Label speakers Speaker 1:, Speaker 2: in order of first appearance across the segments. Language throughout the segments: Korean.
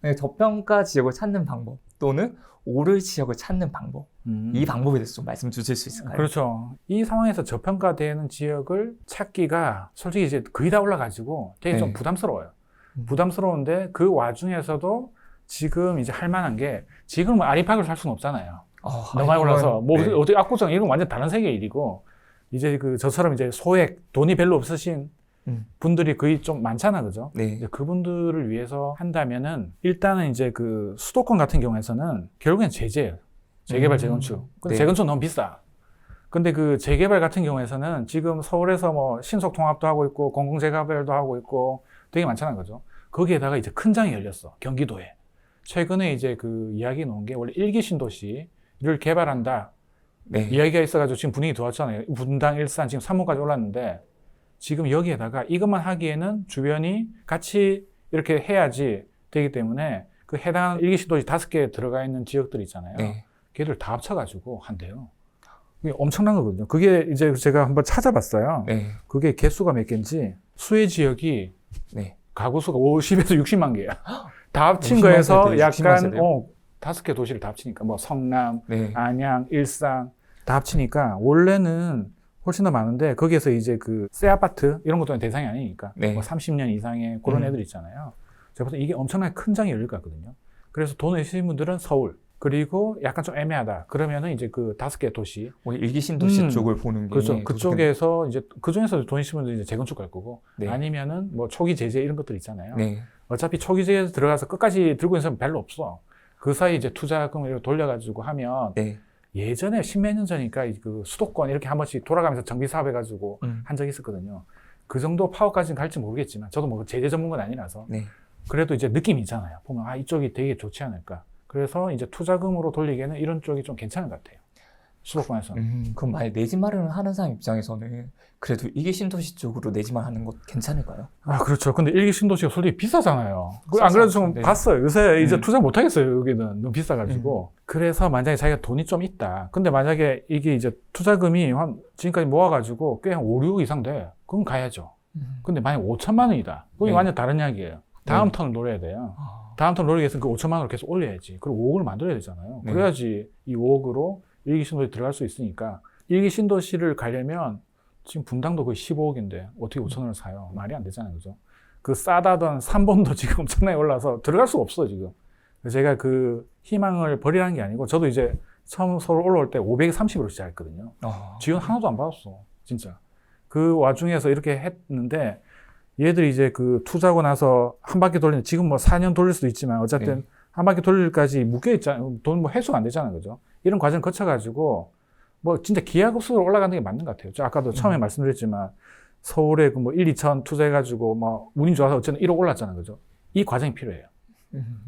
Speaker 1: 네, 저평가 지역을 찾는 방법 또는 오를 지역을 찾는 방법, 이 방법에 대해서 좀 말씀 주실 수 있을까요?
Speaker 2: 그렇죠. 이 상황에서 저평가되는 지역을 찾기가 솔직히 이제 거의 다 올라가지고 되게 좀
Speaker 1: 네.
Speaker 2: 부담스러워요. 부담스러운데 그 와중에서도 지금 이제 할 만한 게 지금 아리팍을 살 수는 없잖아요. 너무 많이 올라서 뭐
Speaker 1: 네.
Speaker 2: 어떻게 압구정 이건 완전 다른 세계의 일이고 이제 그 저처럼 이제 소액 돈이 별로 없으신 분들이 거의 좀 많잖아, 그죠?
Speaker 1: 네.
Speaker 2: 이제 그분들을 위해서 한다면은 일단은 이제 그 수도권 같은 경우에서는 결국엔 제재예요. 재개발, 재건축. 근데
Speaker 1: 네.
Speaker 2: 재건축 너무 비싸. 근데 그 재개발 같은 경우에서는 지금 서울에서 뭐 신속 통합도 하고 있고 공공재개발도 하고 있고 되게 많잖아, 그죠? 거기에다가 이제 큰 장이 열렸어, 경기도에. 최근에 이제 그 이야기 나온 게 원래 1기 신도시를 개발한다.
Speaker 1: 네.
Speaker 2: 이야기가 있어가지고 지금 분위기 좋았잖아요. 분당, 일산 지금 3호까지 올랐는데 지금 여기에다가 이것만 하기에는 주변이 같이 이렇게 해야지 되기 때문에 그 해당 1기 신도시 5개 들어가 있는 지역들 있잖아요.
Speaker 1: 네.
Speaker 2: 걔들 다 합쳐가지고 한대요. 그게 엄청난 거거든요. 그게 이제 제가 한번 찾아봤어요.
Speaker 1: 네.
Speaker 2: 그게 개수가 몇 개인지 수혜 지역이
Speaker 1: 네.
Speaker 2: 가구 수가 50에서 60만 개야. 다 합친
Speaker 1: 50만
Speaker 2: 거에서
Speaker 1: 세대, 60만
Speaker 2: 약간
Speaker 1: 세대요?
Speaker 2: 5개 도시를 다 합치니까 뭐 성남,
Speaker 1: 네.
Speaker 2: 안양, 일산 다 합치니까 원래는 훨씬 더 많은데 거기에서 이제 그 새 아파트 이런 것들은 대상이 아니니까
Speaker 1: 네.
Speaker 2: 뭐 30년 이상의 그런 애들 있잖아요. 제가 봤을 때 이게 엄청나게 큰 장이 열릴 것 같거든요. 그래서 돈을 있으신 분들은 서울 그리고 약간 좀 애매하다 그러면은 이제 그 5개 도시
Speaker 1: 오히려 일기 신도시 쪽을 보는 게
Speaker 2: 그렇죠. 그쪽에서 이제 그 중에서 돈 있으신 분들은 이제 재건축 갈 거고
Speaker 1: 네.
Speaker 2: 아니면은 뭐 초기 제재 이런 것들 있잖아요.
Speaker 1: 네.
Speaker 2: 어차피 초기 제재 들어가서 끝까지 들고 있는 사람 별로 없어. 그 사이 이제 투자금을 이렇게 돌려가지고 하면
Speaker 1: 네.
Speaker 2: 예전에 십몇 년 전이니까 그 수도권 이렇게 한 번씩 돌아가면서 정비 사업 해가지고 한 적이 있었거든요. 그 정도 파워까지는 갈지 모르겠지만 저도 뭐 제재 전문가는 아니라서
Speaker 1: 네.
Speaker 2: 그래도 이제 느낌이 있잖아요. 보면 아 이쪽이 되게 좋지 않을까. 그래서 이제 투자금으로 돌리기에는 이런 쪽이 좀 괜찮은 것 같아요. 수도권에서는.
Speaker 1: 그럼 만약 내 집 마련을 하는 사람 입장에서는 그래도 일기 신도시 쪽으로 내 집 마련하는 것 괜찮을까요?
Speaker 2: 아 그렇죠. 근데 일기 신도시가 솔직히 비싸잖아요. 안 그래도 좀
Speaker 1: 네.
Speaker 2: 봤어요. 요새 이제 투자 못 하겠어요. 여기는 너무 비싸가지고. 그래서 만약에 자기가 돈이 좀 있다. 근데 만약에 이게 이제 투자금이 한 지금까지 모아가지고 꽤 한 5, 6억 이상 돼. 그럼 가야죠. 근데 만약 5천만 원이다. 그건
Speaker 1: 네.
Speaker 2: 완전 다른 이야기예요. 다음
Speaker 1: 네.
Speaker 2: 턴을 노려야 돼요.
Speaker 1: 아,
Speaker 2: 다음 턴 노리기 위해서는 그 5천만 원을 계속 올려야지. 그리고 5억을 만들어야 되잖아요.
Speaker 1: 네.
Speaker 2: 그래야지 이 5억으로 일기 신도시 들어갈 수 있으니까 일기 신도시를 가려면 지금 분당도 거의 15억인데 어떻게 5천 원을 사요? 말이 안 되잖아요. 그죠? 그 싸다던 3번도 지금 엄청나게 올라서 들어갈 수가 없어 지금. 그래서 제가 그 희망을 버리라는 게 아니고 저도 이제 처음 서울 올라올 때 530으로 시작했거든요. 지원 하나도 안 받았어. 진짜. 그 와중에서 이렇게 했는데 얘들이 이제 그 투자하고 나서 한 바퀴 돌리는 지금 뭐 4년 돌릴 수도 있지만 어쨌든
Speaker 1: 네.
Speaker 2: 한 바퀴 돌릴까지 묶여 있잖아요. 돈 뭐 회수가 안 되잖아요. 그죠? 이런 과정 거쳐가지고 뭐 진짜 기하급수로 올라가는 게 맞는 것 같아요. 저 아까도 처음에 말씀드렸지만 서울에 그 뭐 1, 2천 투자해가지고 뭐 운이 좋아서 어쨌든 1억 올랐잖아요. 그죠? 이 과정이 필요해요.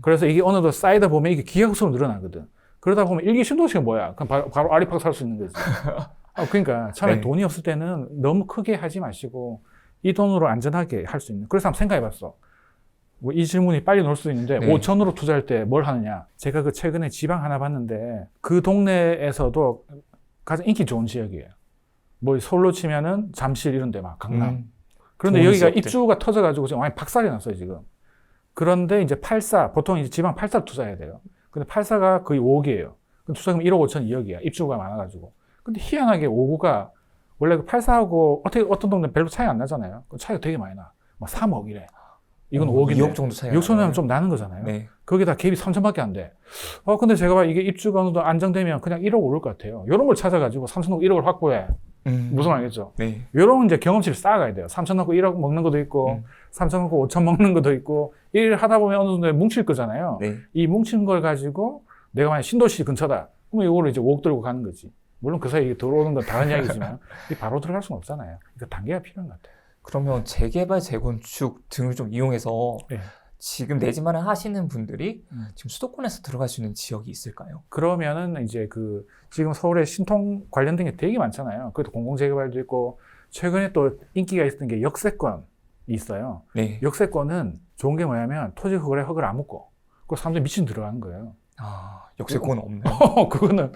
Speaker 2: 그래서 이게 어느 정도 쌓이다 보면 이게 기하급수로 늘어나거든. 그러다 보면 일기 신도시가 뭐야? 그럼 바로 아리팍 살 수 있는 거지. 그러니까 처음에
Speaker 1: 네.
Speaker 2: 돈이 없을 때는 너무 크게 하지 마시고 이 돈으로 안전하게 할 수 있는. 그래서 한번 생각해봤어. 뭐 이 질문이 빨리 나올 수도 있는데
Speaker 1: 네.
Speaker 2: 5천으로 투자할 때 뭘 하느냐. 제가 그 최근에 지방 하나 봤는데 그 동네에서도 가장 인기 좋은 지역이에요. 뭐 서울로 치면은 잠실 이런 데 막 강남. 그런데
Speaker 1: 좋은
Speaker 2: 여기가
Speaker 1: 지역들.
Speaker 2: 입주가 터져가지고 지금 완전 박살이 났어요 지금. 그런데 이제 84 보통 이제 지방 84 투자해야 돼요. 근데 84가 거의 5억이에요. 그럼 투자금 1억 5천 2억이야. 입주가 많아가지고. 근데 희한하게 5구가 원래 그 84하고 어떤 동네 별로 차이 안 나잖아요. 그 차이가 되게 많이 나. 막 3억이래. 이건 5억인데.
Speaker 1: 2억 정도 차이.
Speaker 2: 6천 원이면 좀 나는 거잖아요.
Speaker 1: 네.
Speaker 2: 거기다 갭이 3천밖에 안 돼. 근데 제가 봐 이게 입주가 어느 정도 안정되면 그냥 1억 오를 것 같아요. 이런 걸 찾아가지고 3천억 1억을 확보해. 무슨 말이겠죠?
Speaker 1: 네.
Speaker 2: 이런 이제 경험치를 쌓아가야 돼요. 3천 넣고 1억 먹는 것도 있고, 3천 넣고 5천 먹는 것도 있고, 일 하다 보면 어느 정도 뭉칠 거잖아요.
Speaker 1: 네.
Speaker 2: 이 뭉친 걸 가지고 내가 만약 신도시 근처다. 그러면 이거를 이제 5억 들고 가는 거지. 물론 그 사이에 들어오는 건 다른 이야기지만, 바로 들어갈 수는 없잖아요. 그러니까 단계가 필요한 것 같아요.
Speaker 1: 그러면 재개발, 재건축 등을 좀 이용해서
Speaker 2: 네.
Speaker 1: 지금 내 집 마련 하시는 분들이 지금 수도권에서 들어갈 수 있는 지역이 있을까요?
Speaker 2: 그러면은 이제 그 지금 서울에 신통 관련된 게 되게 많잖아요. 그것도 공공재개발도 있고 최근에 또 인기가 있었던 게 역세권이 있어요.
Speaker 1: 네.
Speaker 2: 역세권은 좋은 게 뭐냐면 토지 거래 허가를 안 묻고 그 사람들이 미친 들어가는 거예요.
Speaker 1: 역세권은 없나요?
Speaker 2: 그거는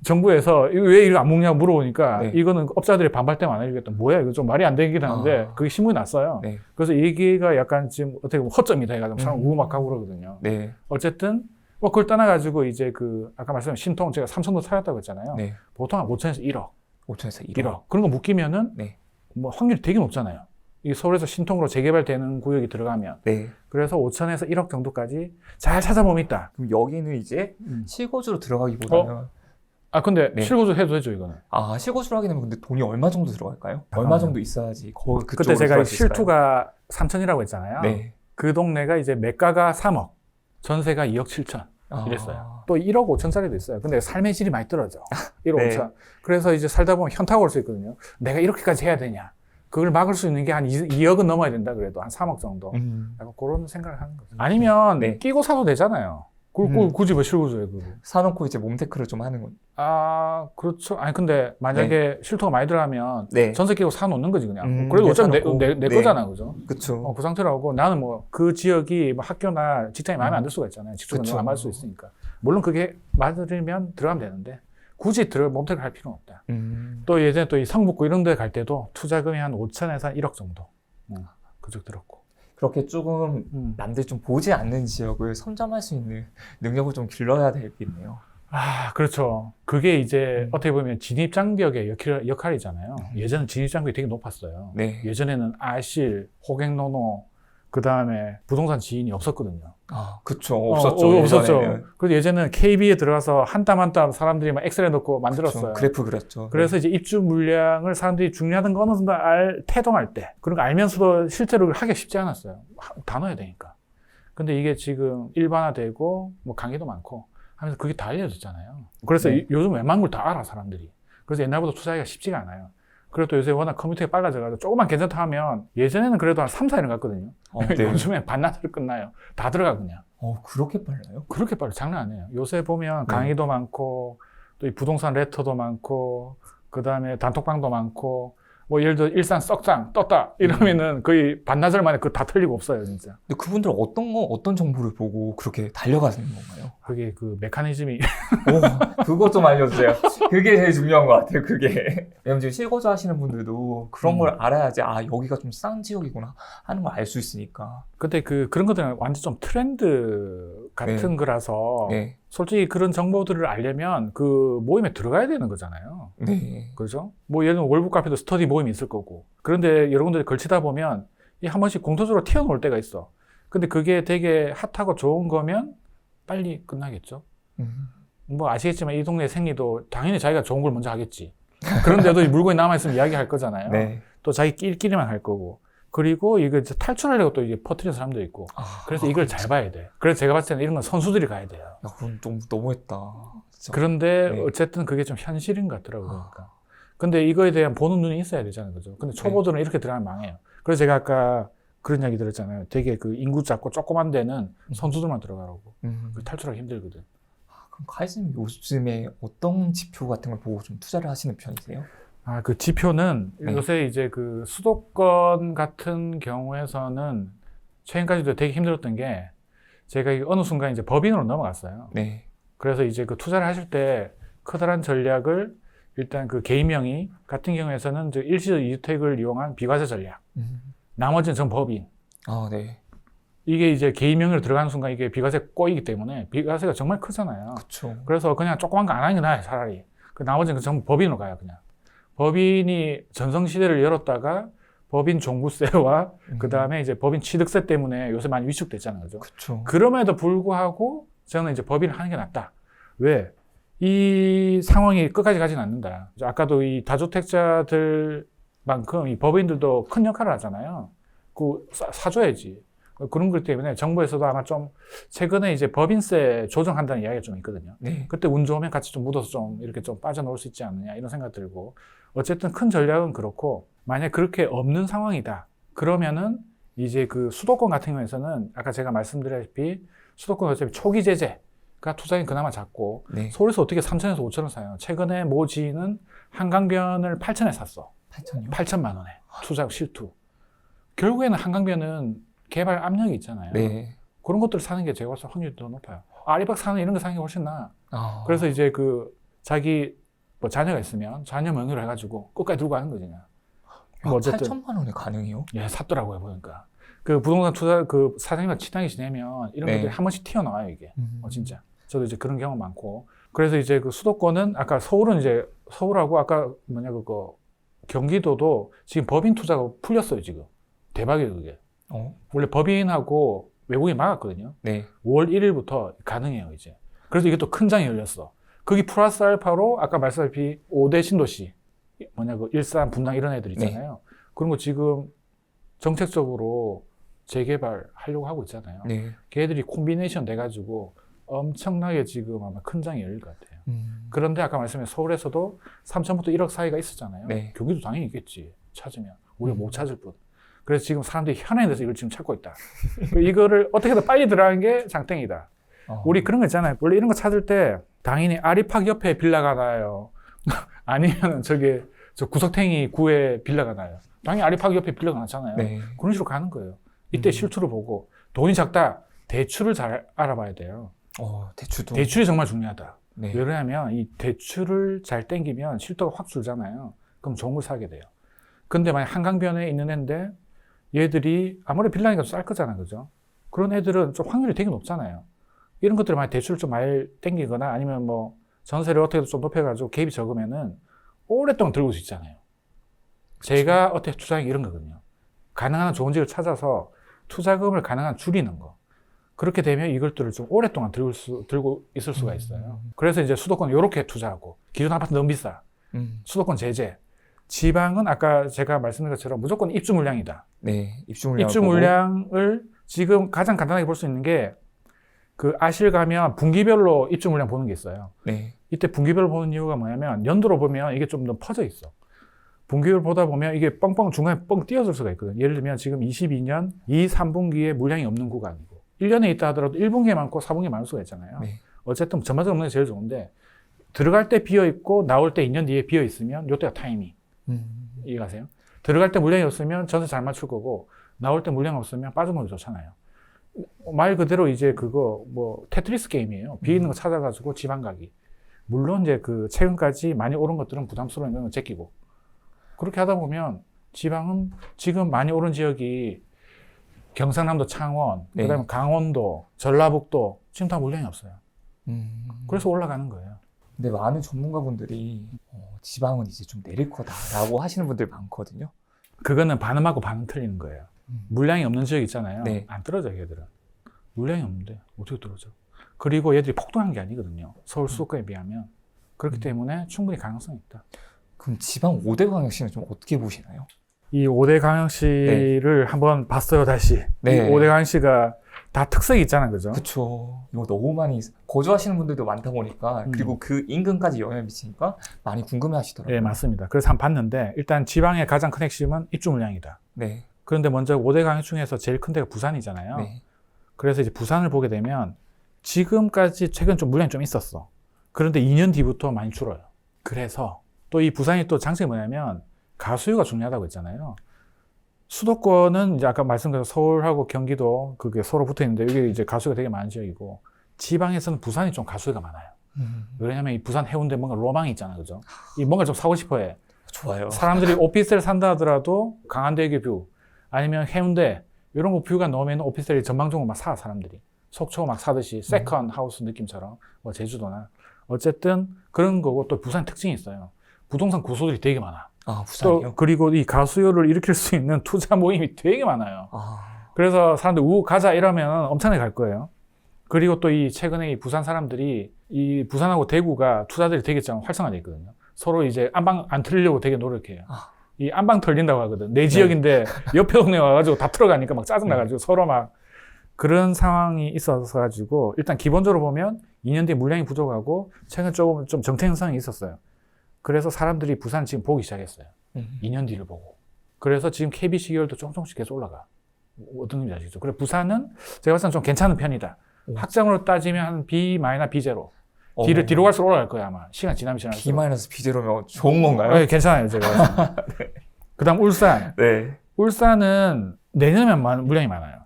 Speaker 2: 정부에서 왜 이거 안 먹냐고 물어보니까
Speaker 1: 네.
Speaker 2: 이거는 업자들이 반발 때문에 안 해주겠다. 뭐야 이거 좀 말이 안 되긴 하는데 그게 신문이 났어요.
Speaker 1: 네.
Speaker 2: 그래서 이 얘기가 약간 지금 어떻게 보면 허점이다 해가지고 사람 우막하고 그러거든요.
Speaker 1: 네. 어쨌든
Speaker 2: 뭐 그걸 떠나가지고 이제 그 아까 말씀드린 신통 제가 삼성도 사였다고 했잖아요.
Speaker 1: 네.
Speaker 2: 보통 한 5천에서 1억.
Speaker 1: 5천에서
Speaker 2: 1억. 그런 거 묶이면은
Speaker 1: 네.
Speaker 2: 뭐 확률이 되게 높잖아요. 이게 서울에서 신통으로 재개발되는 구역이 들어가면.
Speaker 1: 네.
Speaker 2: 그래서 5천에서 1억 정도까지 잘 찾아보면 있다.
Speaker 1: 그럼 여기는 이제 실거주로 들어가기보다는
Speaker 2: 근데
Speaker 1: 네.
Speaker 2: 실거주 해도 되죠 이거는.
Speaker 1: 실거주로 하게 되면 근데 돈이 얼마 정도 들어갈까요? 얼마 정도 있어야지 거의 그쪽으로
Speaker 2: 그때 제가
Speaker 1: 들어갈 수 있을까요?
Speaker 2: 실투가 3천이라고 했잖아요.
Speaker 1: 네.
Speaker 2: 그 동네가 이제 매가가 3억, 전세가 2억 7천 이랬어요. 또 1억 5천짜리도 있어요. 근데 삶의 질이 많이 떨어져. 1억
Speaker 1: 네.
Speaker 2: 5천. 그래서 이제 살다 보면 현타가 올 수 있거든요. 내가 이렇게까지 해야 되냐. 그걸 막을 수 있는 게 한 2억은 넘어야 된다 그래도 한 3억 정도. 약간 그런 생각을 하는 거죠. 아니면
Speaker 1: 네.
Speaker 2: 끼고 사도 되잖아요. 굳이 왜 실거주해 그거.
Speaker 1: 사놓고 이제 몸테크를 좀 하는 건.
Speaker 2: 그렇죠. 아니 근데 만약에 실토가 많이 들어가면
Speaker 1: 네.
Speaker 2: 전세 끼고 사놓는 거지 그냥. 그래도 어차피 내
Speaker 1: 네.
Speaker 2: 거잖아, 그죠?
Speaker 1: 그쵸.
Speaker 2: 그 상태로 하고 나는 뭐 그 지역이 뭐 학교나 직장이 마음에 안 들 수가 있잖아요. 집주인은 안 맞을 수 있으니까. 물론 그게 맞으면 들어가면 되는데 굳이 몸테크를 할 필요는 없다. 또 예전에 또 이 성북구 이런 데 갈 때도 투자금이 한 5천에서 한 1억 정도. 그쪽 들었고.
Speaker 1: 그렇게 조금 남들이 좀 보지 않는 지역을 선점할 수 있는 능력을 좀 길러야 되겠네요.
Speaker 2: 그렇죠. 그게 이제 어떻게 보면 진입장벽의 역할이잖아요. 예전엔 진입장벽이 되게 높았어요.
Speaker 1: 네.
Speaker 2: 예전에는 아실, 호갱노노, 그 다음에 부동산 지인이 없었거든요.
Speaker 1: 그쵸. 없었죠.
Speaker 2: 없었죠. 그래서 예전에는 KB에 들어가서 한 땀 한 땀 사람들이 막 엑셀에 넣고 만들었어요.
Speaker 1: 그쵸. 그래프 그렸죠.
Speaker 2: 그래서 이제 입주 물량을 사람들이 중요하던 거 어느 정도 태동할 때, 그런 거 알면서도 실제로 하기가 쉽지 않았어요. 다 넣어야 되니까. 근데 이게 지금 일반화되고, 뭐 강의도 많고 하면서 그게 다 알려졌잖아요. 그래서
Speaker 1: 네.
Speaker 2: 요즘 웬만한 걸 다 알아, 사람들이. 그래서 옛날보다 투자하기가 쉽지가 않아요. 그리고 또 요새 워낙 컴퓨터가 빨라져가지고 조금만 괜찮다 하면 예전에는 그래도 한 3, 4년 갔거든요.
Speaker 1: 네.
Speaker 2: 요즘에 반나절 끝나요. 다 들어가 그냥.
Speaker 1: 그렇게 빨라요?
Speaker 2: 그렇게 빨라. 장난 아니에요. 요새 보면 강의도 많고 또 이 부동산 레터도 많고 그 다음에 단톡방도 많고 뭐 예를 들어 일산 썩장 떴다 이러면은 거의 반나절 만에 그거 다 틀리고 없어요 진짜.
Speaker 1: 근데 그분들은 어떤 정보를 보고 그렇게 달려가는 건가요?
Speaker 2: 그게 그 메커니즘이
Speaker 1: 그거 좀 알려주세요. 그게 제일 중요한 것 같아요. 그게. 왜냐면 지금 실거주 하시는 분들도 그런 걸 알아야지 여기가 좀 싼 지역이구나 하는 걸 알 수 있으니까.
Speaker 2: 근데 그런 것들은 완전 좀 트렌드 같은 거라서
Speaker 1: 네.
Speaker 2: 솔직히 그런 정보들을 알려면 그 모임에 들어가야 되는 거잖아요.
Speaker 1: 네.
Speaker 2: 그렇죠? 뭐 예를 들면 월북 카페도 스터디 모임이 있을 거고. 그런데 여러분들이 걸치다 보면 이 한 번씩 공통적으로 튀어나올 때가 있어. 근데 그게 되게 핫하고 좋은 거면 빨리 끝나겠죠. 뭐 아시겠지만 이 동네 생리도 당연히 자기가 좋은 걸 먼저 하겠지. 그런데도 물건이 남아있으면 이야기할 거잖아요.
Speaker 1: 네.
Speaker 2: 또 자기 끼리만 할 거고. 그리고 이거 이제 탈출하려고 또 이제 퍼뜨리는 사람도 있고. 그래서 이걸 잘 봐야 돼. 그래서 제가 봤을 때는 이런 건 선수들이 가야 돼요.
Speaker 1: 그건 좀 너무했다. 진짜.
Speaker 2: 그런데
Speaker 1: 네.
Speaker 2: 어쨌든 그게 좀 현실인 것 같더라고요. 그러니까. 근데 이거에 대한 보는 눈이 있어야 되잖아요. 그죠? 근데 초보들은 이렇게 들어가면 망해요. 그래서 제가 아까 그런 이야기 들었잖아요. 되게 그 인구 작고 조그만 데는 선수들만 들어가라고. 탈출하기 힘들거든.
Speaker 1: 그럼 카이스님 요즘에 어떤 지표 같은 걸 보고 좀 투자를 하시는 편이세요?
Speaker 2: 그 지표는
Speaker 1: 네.
Speaker 2: 요새 이제 그 수도권 같은 경우에서는 최근까지도 되게 힘들었던 게 제가 어느 순간 이제 법인으로 넘어갔어요.
Speaker 1: 네.
Speaker 2: 그래서 이제 그 투자를 하실 때 커다란 전략을 일단 그 개인명의 같은 경우에서는 이제 일시적 2주택을 이용한 비과세 전략. 나머지는 전 법인.
Speaker 1: 네.
Speaker 2: 이게 이제 개인명의로 들어가는 순간 이게 비과세 꼬이기 때문에 비과세가 정말 크잖아요.
Speaker 1: 그쵸.
Speaker 2: 그래서 그냥 조그만 거 안 하는 게 나아요, 차라리. 그 나머지는 전부 법인으로 가요, 그냥. 법인이 전성시대를 열었다가 법인 종부세와 그 다음에 이제 법인 취득세 때문에 요새 많이 위축됐잖아요. 그죠?
Speaker 1: 그쵸.
Speaker 2: 그럼에도 불구하고 저는 이제 법인을 하는 게 낫다. 왜? 이 상황이 끝까지 가진 않는다. 아까도 이 다주택자들만큼 이 법인들도 큰 역할을 하잖아요. 그 사줘야지. 그런 것 때문에 정부에서도 아마 좀 최근에 이제 법인세 조정한다는 이야기가 좀 있거든요.
Speaker 1: 네.
Speaker 2: 그때 운 좋으면 같이 좀 묻어서 좀 이렇게 좀 빠져나올 수 있지 않느냐 이런 생각 들고 어쨌든 큰 전략은 그렇고 만약 그렇게 없는 상황이다. 그러면은 이제 그 수도권 같은 경우에서는 아까 제가 말씀드렸다시피 수도권 어차피 초기 제재가 투자액이 그나마 작고
Speaker 1: 네.
Speaker 2: 서울에서 어떻게 3천에서 5천원 사요. 최근에 모 지인은 한강변을 8천에 샀어.
Speaker 1: 8천이요?
Speaker 2: 8천만 원에 투자 실투. 결국에는 한강변은 개발 압력이 있잖아요.
Speaker 1: 네.
Speaker 2: 그런 것들을 사는 게 제가 봤을 때 확률이 더 높아요. 아리박 사는 이런 거 사는 게 훨씬 나아.
Speaker 1: 아.
Speaker 2: 그래서 이제 그 자기 뭐 자녀가 있으면 자녀 명의로 해가지고 끝까지 들고 가는 거지.
Speaker 1: 아,
Speaker 2: 뭐 어쨌든
Speaker 1: 8천만 원에 가능해요?
Speaker 2: 예, 샀더라고요 보니까. 그 부동산 투자 그 사장님과 친하게 지내면 이런
Speaker 1: 네.
Speaker 2: 것들이 한 번씩 튀어나와요 이게. 진짜. 저도 이제 그런 경험 많고. 그래서 이제 그 수도권은 아까 서울은 이제 서울하고 아까 뭐냐 그거 경기도도 지금 법인 투자가 풀렸어요 지금. 대박이에요 그게. 원래 법인하고 외국인이 막았거든요.
Speaker 1: 네.
Speaker 2: 5월 1일부터 가능해요 이제. 그래서 이게 또 큰 장이 열렸어. 거기 플러스 알파로 아까 말씀드렸다시피 5대 신도시 뭐냐 그 일산, 분당 이런 애들 있잖아요. 그런 거 지금 정책적으로 재개발하려고 하고 있잖아요.
Speaker 1: 네.
Speaker 2: 걔들이 콤비네이션 돼가지고 엄청나게 지금 아마 큰 장이 열릴 것 같아요. 그런데 아까 말씀드린 서울에서도 3천부터 1억 사이가 있었잖아요.
Speaker 1: 네.
Speaker 2: 경기도 당연히 있겠지. 찾으면. 우리가 못 찾을 뿐. 그래서 지금 사람들이 현안에 대해서 이걸 지금 찾고 있다. 이거를 어떻게든 빨리 들어가는 게 장땡이다. 우리 그런 거 있잖아요. 원래 이런 거 찾을 때 당연히 아리팍 옆에 빌라가 나요. 아니면 저기 저 구석탱이 구에 빌라가 나요. 당연히 아리팍 옆에 빌라가 나잖아요.
Speaker 1: 네.
Speaker 2: 그런 식으로 가는 거예요. 이때 실투를 보고 돈이 작다. 대출을 잘 알아봐야 돼요.
Speaker 1: 대출도.
Speaker 2: 대출이 정말 중요하다.
Speaker 1: 네.
Speaker 2: 왜냐하면 이 대출을 잘 땡기면 실도가 확 줄잖아요. 그럼 좋은 걸 사게 돼요. 근데 만약 한강변에 있는 애인데 얘들이 아무래도 빌라니까 좀 쌀 거잖아, 그죠? 그런 애들은 좀 확률이 되게 높잖아요. 이런 것들을 만약 대출을 좀 많이 땡기거나 아니면 뭐 전세를 어떻게든 좀 높여가지고 갭이 적으면은 오랫동안 들고 수 있잖아요. 제가 어떻게 투자하는 게 이런 거거든요. 가능한 한 좋은 집을 찾아서 투자금을 가능한 한 줄이는 거. 그렇게 되면 이것들을 좀 오랫동안 들고 있을 수가 있어요. 그래서 이제 수도권 이렇게 투자하고 기존 아파트 너무 비싸. 수도권 제재. 지방은 아까 제가 말씀드린 것처럼 무조건 입주 물량이다.
Speaker 1: 네. 입주
Speaker 2: 입주 물량을 지금 가장 간단하게 볼 수 있는 게 그 아실 가면 분기별로 입주 물량 보는 게 있어요.
Speaker 1: 네.
Speaker 2: 이때 분기별로 보는 이유가 뭐냐면 연도로 보면 이게 좀 더 퍼져 있어. 분기별 보다 보면 이게 뻥뻥 중간에 뻥 띄어질 수가 있거든. 예를 들면 지금 22년 2, 3분기에 물량이 없는 구간이고 1년에 있다 하더라도 1분기에 많고 4분기에 많을 수가 있잖아요.
Speaker 1: 네.
Speaker 2: 어쨌든 전반적으로 없는 게 제일 좋은데 들어갈 때 비어 있고 나올 때 2년 뒤에 비어 있으면 이때가 타이밍. 이해가세요? 들어갈 때 물량이 없으면 전세 잘 맞출 거고 나올 때 물량 없으면 빠져나오기 좋잖아요. 말 그대로 이제 그거 뭐 테트리스 게임이에요. 비어 있는 거 찾아가지고 지방 가기. 물론 이제 그 최근까지 많이 오른 것들은 부담스러운 건 제끼고 그렇게 하다 보면 지방은 지금 많이 오른 지역이 경상남도 창원,
Speaker 1: 네.
Speaker 2: 그다음에 강원도, 전라북도 지금 다 물량이 없어요. 그래서 올라가는 거예요.
Speaker 1: 근데 많은 전문가분들이 지방은 이제 좀 내릴 거다라고 하시는 분들 많거든요.
Speaker 2: 그거는 반은 맞고 반은 틀리는 거예요. 물량이 없는 지역 있잖아요.
Speaker 1: 네.
Speaker 2: 안 떨어져요, 얘들은. 물량이 없는데 어떻게 떨어져? 그리고 얘들이 폭등한 게 아니거든요. 서울 수도권에 비하면. 그렇기 때문에 충분히 가능성이 있다.
Speaker 1: 그럼 지방 5대 광역시는 좀 어떻게 보시나요?
Speaker 2: 이 5대 광역시를 한번 봤어요, 다시.
Speaker 1: 네.
Speaker 2: 이 5대 광역시가 다 특색이 있잖아요, 그죠?
Speaker 1: 그쵸. 이거 너무 많이 거주하시는 분들도 많다 보니까 그리고 그 인근까지 영향을 미치니까 많이 궁금해 하시더라고요.
Speaker 2: 네, 맞습니다. 그래서 한번 봤는데 일단 지방의 가장 큰 핵심은 입주 물량이다.
Speaker 1: 네.
Speaker 2: 그런데 먼저 5대 광역 중에서 제일 큰 데가 부산이잖아요.
Speaker 1: 네.
Speaker 2: 그래서 이제 부산을 보게 되면 지금까지 최근 좀 물량이 좀 있었어. 그런데 2년 뒤부터 많이 줄어요. 그래서 또 이 부산이 또 장점이 뭐냐면 가수요가 중요하다고 했잖아요. 수도권은 이제 아까 말씀드린 서울하고 경기도 그게 서로 붙어 있는데 여기 이제 가수요가 되게 많은 지역이고 지방에서는 부산이 좀 가수요가 많아요. 왜냐면 이 부산 해운대 뭔가 로망이 있잖아요, 그죠? 이 뭔가 좀 사고 싶어해.
Speaker 1: 좋아요.
Speaker 2: 사람들이 오피스텔 산다 하더라도 강한대교 뷰 아니면 해운대 이런 거 뷰가 나오면 오피스텔이 전방적으로 막 사 사람들이 속초 막 사듯이 세컨 하우스 느낌처럼 뭐 제주도나 어쨌든 그런 거고 또 부산 특징이 있어요. 부동산 고수들이 되게 많아.
Speaker 1: 아, 부산이요?
Speaker 2: 또 그리고 이 가수요를 일으킬 수 있는 투자 모임이 되게 많아요. 그래서 사람들 우후 가자 이러면 엄청나게 갈 거예요. 그리고 또 이 최근에 이 부산 사람들이 이 부산하고 대구가 투자들이 되게 좀 활성화되어 있거든요. 서로 이제 안방 안 틀리려고 되게 노력해요. 이 안방 털린다고 하거든. 내 지역인데 옆에 동네 와가지고 다 틀어가니까 막 짜증나가지고 서로 막 그런 상황이 있어서 가지고 일단 기본적으로 보면 2년 뒤에 물량이 부족하고 최근 조금 좀 정체 현상이 있었어요. 그래서 사람들이 부산 지금 보기 시작했어요. 2년 뒤를 보고. 그래서 지금 KB 시계열도 조금씩 계속 올라가. 어떤 의미인지 아시죠? 그래 부산은 제가 봤을 때는 좀 괜찮은 편이다. 확장으로 따지면 한 B 마이너스 B0. 뒤로 갈수록 올라갈 거예요 아마. 시간 지나면
Speaker 1: B 마이너스 B0면 좋은 건가요?
Speaker 2: 네, 괜찮아요 제가. 네. 그다음 울산.
Speaker 1: 네.
Speaker 2: 울산은 내년에만 물량이 많아요.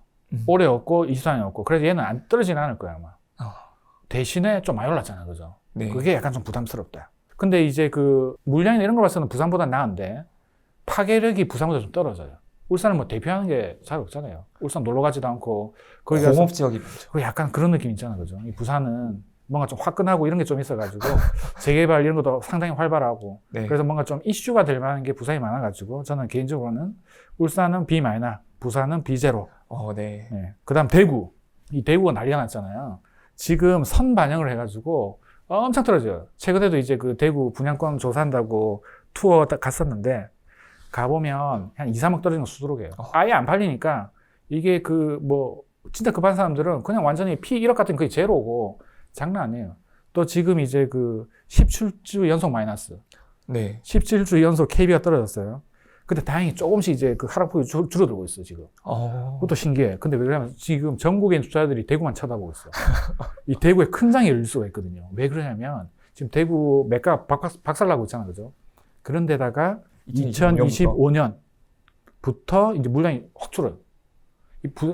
Speaker 2: 올해 없고 24년에 없고. 그래서 얘는 안 떨어지진 않을 거예요 아마. 대신에 좀 많이 올랐잖아요, 그죠?
Speaker 1: 네.
Speaker 2: 그게 약간 좀 부담스럽다. 근데 이제 그 물량이나 이런 걸 봐서는 부산보다 나은데 파괴력이 부산보다 좀 떨어져요. 울산은 뭐 대표하는 게 잘 없잖아요. 울산 놀러 가지도 않고 거기 가서
Speaker 1: 공업 지역이 많죠.
Speaker 2: 그 약간 그런 느낌 있잖아, 그죠? 이 부산은 뭔가 좀 화끈하고 이런 게 좀 있어가지고 재개발 이런 것도 상당히 활발하고
Speaker 1: 네.
Speaker 2: 그래서 뭔가 좀 이슈가 될 만한 게 부산이 많아가지고 저는 개인적으로는 울산은 B 마이너, 부산은 B 제로.
Speaker 1: 네.
Speaker 2: 네. 그다음 대구, 이 대구가 난리가 났잖아요. 지금 선 반영을 해가지고 엄청 떨어져요. 최근에도 이제 그 대구 분양권 조사한다고 투어 갔었는데 가보면 한 2, 3억 떨어지는 거 수두룩해요. 아예 안 팔리니까 이게 그 뭐 진짜 급한 사람들은 그냥 완전히 P 1억 같은 거의 제로고 장난 아니에요. 또 지금 이제 그 17주 연속 마이너스.
Speaker 1: 네.
Speaker 2: 17주 연속 KB가 떨어졌어요. 근데 다행히 조금씩 이제 그 하락폭이 줄어들고 있어, 지금. 그것도 신기해. 근데 왜 그러냐면 지금 전국에 있는 투자자들이 대구만 쳐다보고 있어. 이 대구에 큰 장이 열릴 수가 있거든요. 왜 그러냐면 지금 대구 매가 박살나고 있잖아, 그죠? 그런데다가 2025년부터 이제 물량이 확 줄어요.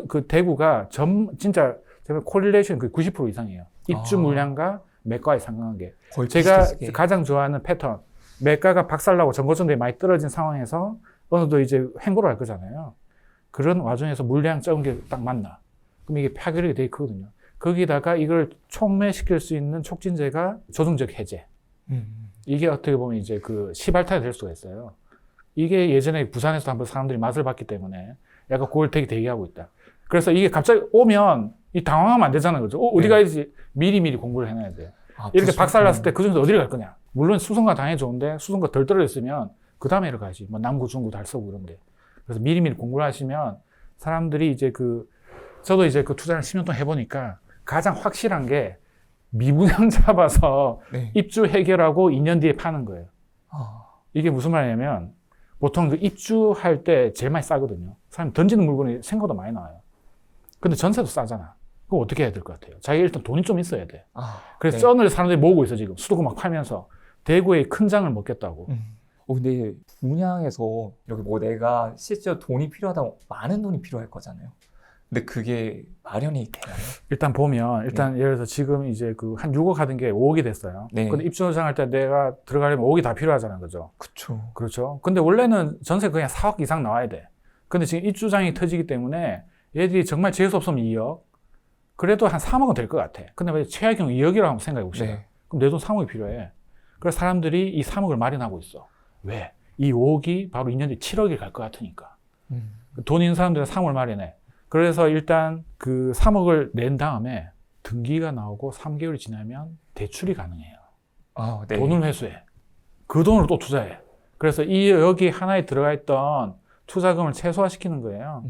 Speaker 2: 그 대구가 진짜 콜릴레이션 그 90% 이상이에요. 입주 물량과 매가의 상관관계.
Speaker 1: 거의
Speaker 2: 제가
Speaker 1: 비슷비슷하게.
Speaker 2: 가장 좋아하는 패턴. 매가가 박살나고 전고점들이 많이 떨어진 상황에서 어느 정도 이제 횡보를 할 거잖아요. 그런 와중에서 물량 적은 게 딱 맞나. 그럼 이게 파괴력이 되게 크거든요. 거기다가 이걸 촉매시킬 수 있는 촉진제가 조정적 해제. 이게 어떻게 보면 이제 그 시발탄이 될 수가 있어요. 이게 예전에 부산에서 한번 사람들이 맛을 봤기 때문에 약간 그걸 되게 대기하고 있다. 그래서 이게 갑자기 오면 이 당황하면 안 되잖아요. 그죠? 어디 가야지 미리미리 공부를 해놔야 돼요. 이렇게 박살났을 때 그중에서 어디를 갈 거냐. 물론 수성과 당연히 좋은데 수성과 덜 떨어졌으면 그 다음에를 가야지. 뭐 남구, 중구, 달서구 이런 데. 그래서 미리미리 공부를 하시면 사람들이 이제 저도 이제 그 투자를 10년 동안 해보니까 가장 확실한 게 미분양 잡아서
Speaker 1: 네.
Speaker 2: 입주 해결하고 2년 뒤에 파는 거예요. 이게 무슨 말이냐면 보통 그 입주할 때 제일 많이 싸거든요. 사람이 던지는 물건이 생각보다 많이 나와요. 근데 전세도 싸잖아. 그럼 어떻게 해야 될 것 같아요? 자기가 일단 돈이 좀 있어야 돼. 그래서 쩐을 사람들이 모으고 있어, 지금. 수도권 막 팔면서. 대구의 큰 장을 먹겠다고.
Speaker 1: 근데 분양에서 여기 뭐 내가 실제로 돈이 필요하다고 많은 돈이 필요할 거잖아요. 근데 그게 마련이 되나요?
Speaker 2: 일단 보면, 예를 들어서 지금 이제 한 6억 하던 게 5억이 됐어요.
Speaker 1: 네.
Speaker 2: 근데 입주장 할 때 내가 들어가려면 5억이 다 필요하잖아요. 그죠?
Speaker 1: 그쵸.
Speaker 2: 그렇죠. 근데 원래는 전세 그냥 4억 이상 나와야 돼. 근데 지금 입주장이 터지기 때문에 얘들이 정말 재수 없으면 2억. 그래도 한 3억은 될 것 같아. 근데 만약 최악의 경우 2억이라고 한번 생각해 봅시다.
Speaker 1: 네.
Speaker 2: 그럼 내 돈 3억이 필요해. 그래서 사람들이 이 3억을 마련하고 있어. 왜? 이 5억이 바로 2년 뒤에 7억이 갈 것 같으니까. 돈 있는 사람들은 3억을 마련해. 그래서 일단 그 3억을 낸 다음에 등기가 나오고 3개월이 지나면 대출이 가능해요.
Speaker 1: 네.
Speaker 2: 돈을 회수해. 그 돈으로 또 투자해. 그래서 여기 하나에 들어가 있던 투자금을 최소화시키는 거예요.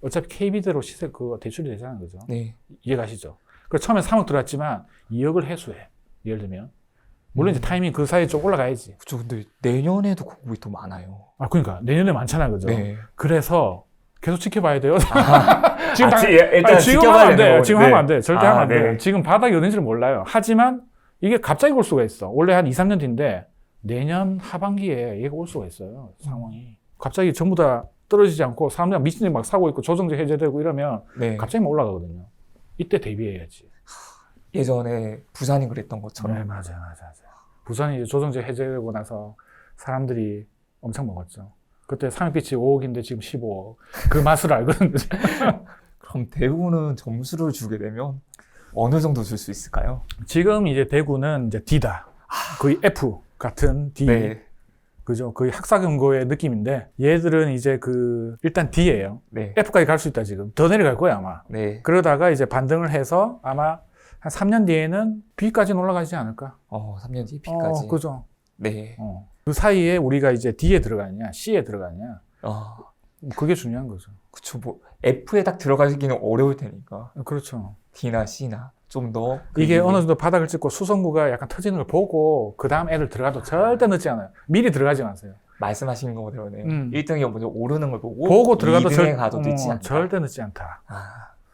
Speaker 2: 어차피 KB대로 시세 그거 대출이 되잖아요. 그죠?
Speaker 1: 네.
Speaker 2: 이해가시죠? 그래서 처음에 3억 들어갔지만 2억을 회수해. 예를 들면. 물론 이제 타이밍 그 사이에 좀 올라가야지.
Speaker 1: 그쵸. 근데 내년에도 공급이 더 많아요.
Speaker 2: 그러니까 내년에 많잖아. 그죠?
Speaker 1: 네.
Speaker 2: 그래서 계속 지켜봐야 돼요.
Speaker 1: 일단
Speaker 2: 지금
Speaker 1: 지켜봐야
Speaker 2: 하면 안 돼요.
Speaker 1: 되는
Speaker 2: 지금
Speaker 1: 거군요.
Speaker 2: 하면 안 돼. 절대 하면 안
Speaker 1: 네.
Speaker 2: 돼. 지금 바닥이 어딘지를 몰라요. 하지만 이게 갑자기 올 수가 있어. 원래 한 2, 3년 뒤인데 내년 하반기에 얘가 올 수가 있어요. 상황이. 갑자기 전부 다 떨어지지 않고 사람들이 미친듯이 막 사고 있고 조정제 해제되고 이러면
Speaker 1: 네.
Speaker 2: 갑자기 막 올라가거든요. 이때 대비해야지.
Speaker 1: 예전에 부산이 그랬던 것처럼.
Speaker 2: 네, 맞아요. 부산이 이제 조정제 해제되고 나서 사람들이 엄청 먹었죠. 그때 삼익빛이 5억인데 지금 15억. 그 맛을 알거든요.
Speaker 1: 그럼 대구는 점수를 주게 되면 어느 정도 줄 수 있을까요?
Speaker 2: 지금 이제 대구는 이제 D다. 거의 F 같은 D.
Speaker 1: 네.
Speaker 2: 그죠? 거의 학사경고의 느낌인데 얘들은 이제 일단 D예요.
Speaker 1: 네.
Speaker 2: F까지 갈 수 있다 지금. 더 내려갈 거야 아마.
Speaker 1: 네.
Speaker 2: 그러다가 이제 반등을 해서 아마 한 3년 뒤에는 B까지는 올라가지 않을까?
Speaker 1: 3년 뒤 B까지.
Speaker 2: 그죠?
Speaker 1: 네.
Speaker 2: 그 사이에 우리가 이제 D에 들어가냐, C에 들어가냐.
Speaker 1: 아,
Speaker 2: 그게 중요한 거죠.
Speaker 1: 그쵸. 뭐 F에 딱 들어가기는 어려울 테니까.
Speaker 2: 그렇죠.
Speaker 1: D나 C나 좀 더.
Speaker 2: 이게 어느 정도 바닥을 찍고 수성구가 약간 터지는 걸 보고 그 다음 애들 들어가도 절대 늦지 않아요. 미리 들어가지 마세요.
Speaker 1: 말씀하시는 거대로네요. 1등이 먼저 오르는 걸 보고,
Speaker 2: 보고 들어가도
Speaker 1: 2등에 가도 늦지 않다.
Speaker 2: 절대 늦지 않다.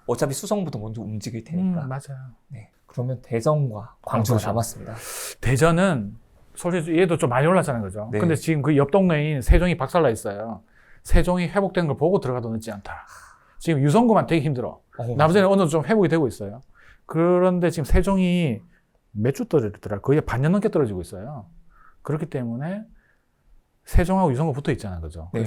Speaker 1: 어차피 수성부터 먼저 움직일 테니까.
Speaker 2: 맞아요.
Speaker 1: 네. 그러면 대전과 광주가 남았습니다.
Speaker 2: 대전은 솔직히 얘도 좀 많이 올랐잖아요. 그죠?
Speaker 1: 네.
Speaker 2: 근데 지금 그 옆 동네인 세종이 박살나 있어요. 세종이 회복된 걸 보고 들어가도 늦지 않다. 지금 유성구만 되게 힘들어. 나머지는 어느 정도 좀 회복이 되고 있어요. 그런데 지금 세종이 몇 주 떨어지더라? 거의 반년 넘게 떨어지고 있어요. 그렇기 때문에 세종하고 유성구 붙어 있잖아요, 그죠?
Speaker 1: 네.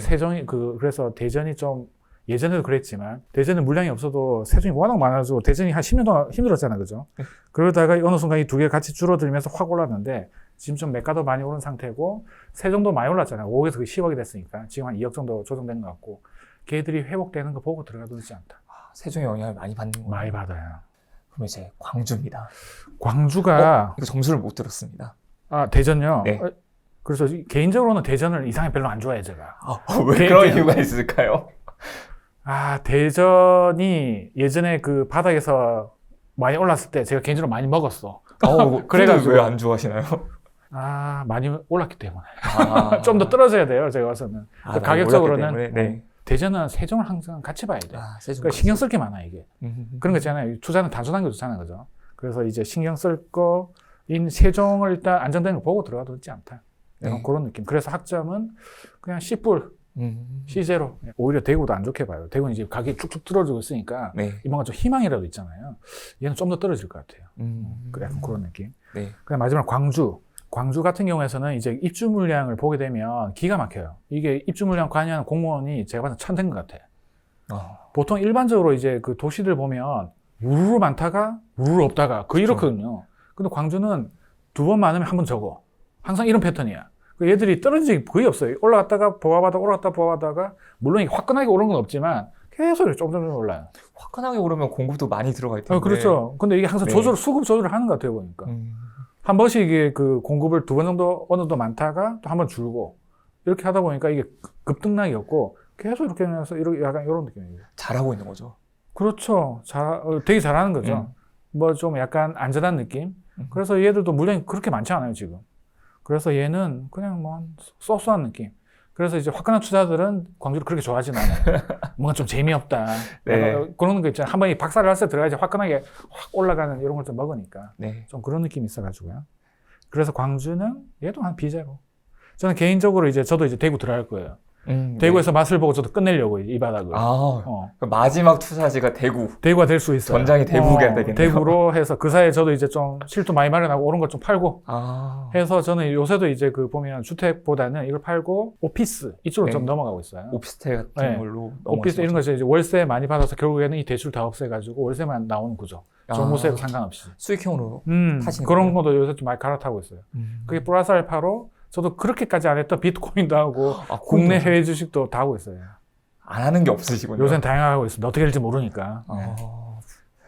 Speaker 2: 그래서 대전이 좀 예전에도 그랬지만 대전은 물량이 없어도 세종이 워낙 많아서 대전이 한 10년 동안 힘들었잖아요, 그죠?
Speaker 1: 네.
Speaker 2: 그러다가 어느 순간 이 두 개 같이 줄어들면서 확 올랐는데 지금 좀 매가도 많이 오른 상태고 세종도 많이 올랐잖아요. 5억에서 10억이 됐으니까 지금 한 2억 정도 조정된 것 같고 걔들이 회복되는 거 보고 들어가도 되지 않다.
Speaker 1: 세종의 영향을 많이 받는 거예요.
Speaker 2: 많이 받아요.
Speaker 1: 그럼 이제 광주입니다.
Speaker 2: 광주가
Speaker 1: 이거 점수를 못 들었습니다.
Speaker 2: 대전요.
Speaker 1: 네.
Speaker 2: 그래서 개인적으로는 대전을 이상하게 별로 안 좋아해요, 제가.
Speaker 1: 왜 그런 이유가 있을까요?
Speaker 2: 대전이 예전에 그 바닥에서 많이 올랐을 때 제가 개인적으로 많이 먹었어.
Speaker 1: 그래가지고 왜 안 좋아하시나요?
Speaker 2: 많이 올랐기 때문에.
Speaker 1: 좀
Speaker 2: 좀 더 떨어져야 돼요, 제가 봐서는.
Speaker 1: 많이
Speaker 2: 가격적으로는.
Speaker 1: 올랐기 때문에, 네.
Speaker 2: 대전은 세종을 항상 같이 봐야 돼요.
Speaker 1: 세종
Speaker 2: 그러니까 신경 쓸 게 많아, 이게. 그런 거
Speaker 1: 거
Speaker 2: 있잖아요. 투자는 단순한 게 좋잖아요, 그죠? 그래서 이제 신경 쓸 거인 세종을 일단 안정되는 거 보고 들어가도 되지 않다.
Speaker 1: 네.
Speaker 2: 그런 느낌. 그래서 학점은 그냥 C불, C제로. 오히려 대구도 안 좋게 봐요. 대구는 이제 가격이 쭉쭉 떨어지고 있으니까
Speaker 1: 네.
Speaker 2: 이번가 좀 희망이라도 있잖아요. 얘는 좀 더 떨어질 것 같아요. 약간 그런 느낌.
Speaker 1: 네.
Speaker 2: 그냥 마지막 광주. 광주 같은 경우에서는 이제 입주 물량을 보게 되면 기가 막혀요. 이게 입주 물량 관여하는 공무원이 제가 봐서 천대인 것 같아요. 보통 일반적으로 이제 그 도시들 보면 우르르 많다가 우르르 없다가 거의 이렇거든요. 근데 광주는 두 번 많으면 한 번 적어. 항상 이런 패턴이야. 얘들이 떨어진 적이 거의 없어요. 올라갔다가 보아하다가 올라갔다가 보아하다가 물론 이게 화끈하게 오른 건 없지만 계속 이렇게 조금 올라요.
Speaker 1: 화끈하게 오르면 공급도 많이 들어갈 텐데.
Speaker 2: 그렇죠. 근데 이게 항상
Speaker 1: 네.
Speaker 2: 수급 조절을 하는 것 같아요, 보니까. 한 번씩 이게 그 공급을 두 번 정도 어느 정도 많다가 또 한 번 줄고 이렇게 하다 보니까 이게 급등락이 없고 계속 이렇게 하면서 이렇게 약간 이런 느낌이에요.
Speaker 1: 잘하고 있는 거죠.
Speaker 2: 그렇죠. 되게 잘하는 거죠. 뭐 좀 약간 안전한 느낌. 그래서 얘들도 물량이 그렇게 많지 않아요, 지금. 그래서 얘는 그냥 뭐 쏘쏘한 느낌. 그래서 이제 화끈한 투자들은 광주를 그렇게 좋아하지는 않아요. 뭔가 좀 재미없다.
Speaker 1: 네.
Speaker 2: 그런 거 있잖아요. 한 번에 박살을 났을 때 들어가야지 화끈하게 확 올라가는 이런 걸 좀 먹으니까.
Speaker 1: 네.
Speaker 2: 좀 그런 느낌이 있어가지고요. 그래서 광주는 얘도 한 B제로. 저는 개인적으로 저도 이제 대구 들어갈 거예요. 대구에서 맛을 보고 저도 끝내려고 이 바닥을.
Speaker 1: 그 마지막 투자지가 대구가
Speaker 2: 될 수 있어요.
Speaker 1: 전장이 대구가 되겠네요.
Speaker 2: 대구로 해서 그 사이에 저도 이제 좀 실도 많이 마련하고 오른 것 좀 팔고 해서 저는 요새도 이제 그 보면 주택보다는 이걸 팔고 오피스 이쪽으로
Speaker 1: 네.
Speaker 2: 좀 넘어가고 있어요.
Speaker 1: 오피스텔 같은
Speaker 2: 네.
Speaker 1: 걸로
Speaker 2: 오피스 이런 거 이제 월세 많이 받아서 결국에는 이 대출 다 없애가지고 월세만 나오는 구조. 종부세도 상관없이.
Speaker 1: 수익형으로 파시는
Speaker 2: 그런
Speaker 1: 거예요?
Speaker 2: 것도 요새 좀 많이 갈아타고 있어요. 그게 플러스 알파로 저도 그렇게까지 안 했던 비트코인도 하고 국내 해외 주식도 다 하고 있어요.
Speaker 1: 안 하는 게 없으시군요.
Speaker 2: 요새는 다양하게 하고 있습니다. 어떻게 될지 모르니까.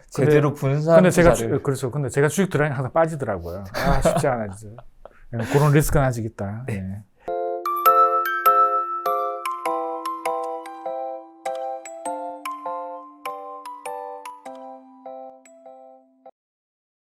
Speaker 1: 제대로 분산
Speaker 2: 근데 제가
Speaker 1: 투자를.
Speaker 2: 그렇죠. 근데 제가 주식 들어가니 항상 빠지더라고요. 쉽지 않아 진짜. 그런 리스크는 아직 있다.
Speaker 1: 네.
Speaker 2: 네.